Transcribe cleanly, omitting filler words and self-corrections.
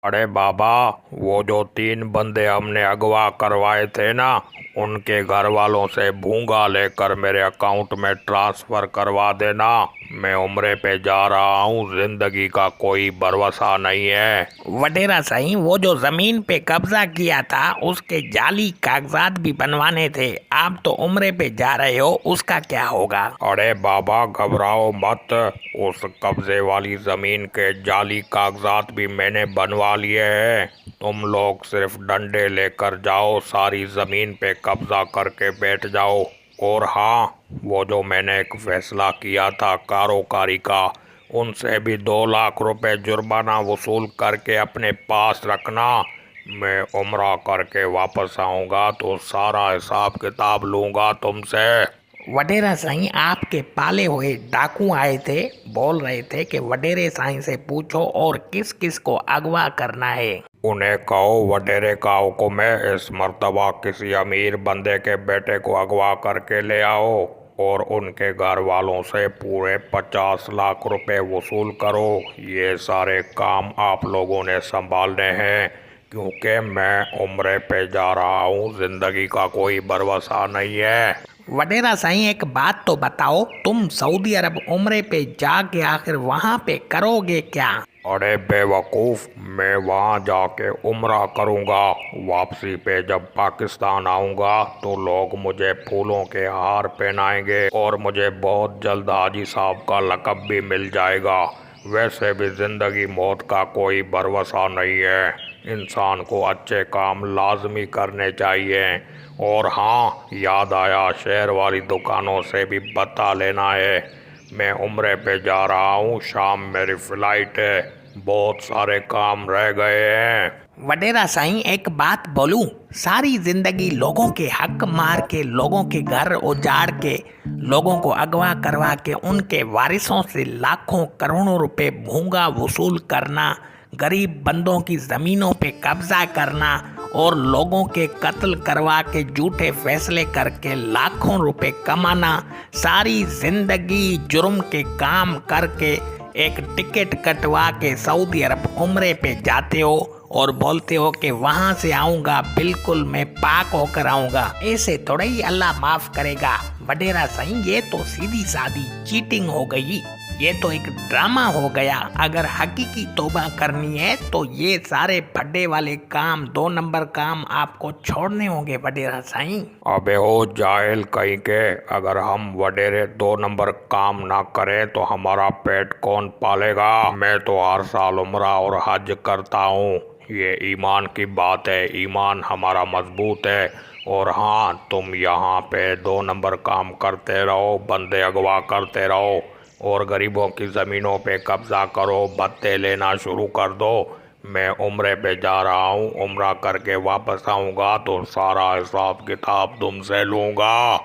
अरे बाबा, वो जो 3 बंदे हमने अगवा करवाए थे ना, उनके घर वालों से भूंगा लेकर मेरे अकाउंट में ट्रांसफर करवा देना। मैं उम्रे पे जा रहा हूँ, जिंदगी का कोई भरोसा नहीं है। वडेरा साईं, वो जो जमीन पे कब्जा किया था उसके जाली कागजात भी बनवाने थे। आप तो उम्रे पे जा रहे हो, उसका क्या होगा? अरे बाबा, घबराओ मत। उस कब्जे वाली जमीन के जाली कागजात भी मैंने बनवा लिए हैं। तुम लोग सिर्फ डंडे लेकर जाओ, सारी जमीन पे कब्जा करके बैठ जाओ। और हाँ, वो जो मैंने एक फैसला किया था कारोबारी का, उनसे भी 2 लाख रुपए जुर्माना वसूल करके अपने पास रखना। मैं उम्रा करके वापस आऊँगा तो सारा हिसाब किताब लूँगा तुमसे। वडेरा साईं, आपके पाले हुए डाकू आए थे, बोल रहे थे कि वडेरे साईं से पूछो और किस किस को अगवा करना है। उन्हें कहो वडेरे का हुक्म है, इस मर्तबा किसी अमीर बंदे के बेटे को अगवा करके ले आओ और उनके घर वालों से पूरे 50 लाख रुपए वसूल करो। ये सारे काम आप लोगों ने संभालने हैं, क्योंकि मैं उम्रे पे जा रहा हूँ, जिंदगी का कोई भरोसा नहीं है। वडेरा साईं, एक बात तो बताओ, तुम सऊदी अरब उम्रे पे जाके आखिर वहाँ पे करोगे क्या? अरे बेवकूफ़, मैं वहाँ जाके उम्रा करूँगा। वापसी पे जब पाकिस्तान आऊँगा तो लोग मुझे फूलों के हार पहनाएंगे और मुझे बहुत जल्द हाजी साहब का लक़ब भी मिल जाएगा। वैसे भी ज़िंदगी मौत का कोई भरोसा नहीं है, इंसान को अच्छे काम लाजमी करने चाहिए। और हाँ, याद आया, शहर वाली दुकानों से भी बता लेना है। मैं उम्रे पे जा रहा हूँ, शाम मेरी फ्लाइट है, बहुत सारे काम रह गए हैं। वडेरा साईं, एक बात बोलूं, सारी जिंदगी लोगों के हक मार के, लोगों के घर उजाड़ के, लोगों को अगवा करवा के उनके वारिसों से लाखों करोड़ों रुपए भूंगा वसूल करना, गरीब बंदों की जमीनों पे कब्जा करना और लोगों के कत्ल करवा के झूठे फैसले करके लाखों रुपए कमाना, सारी जिंदगी जुर्म के काम करके एक टिकट कटवा के सऊदी अरब उम्रे पे जाते हो और बोलते हो कि वहां से आऊंगा, बिल्कुल मैं पाक होकर आऊंगा। ऐसे थोड़ा ही अल्लाह माफ करेगा। वडेरा साईं, ये तो सीधी सादी चीटिंग हो गई, ये तो एक ड्रामा हो गया। अगर हकीकी तौबा करनी है तो ये सारे फड्डे वाले काम, 2 नंबर काम आपको छोड़ने होंगे वडेरा साईं। अबे ओ जाहिल कहीं के, अगर हम वडेरे 2 नंबर काम ना करें तो हमारा पेट कौन पालेगा? मैं तो हर साल उम्रा और हज करता हूँ, ये ईमान की बात है, ईमान हमारा मजबूत है। और हाँ, तुम यहाँ पे 2 नंबर काम करते रहो, बंदे अगवा करते रहो और गरीबों की ज़मीनों पे कब्जा करो, भत्ते लेना शुरू कर दो। मैं उम्रे पे जा रहा हूँ, उम्रा करके वापस आऊँगा तो सारा हिसाब किताब तुमसे लूँगा।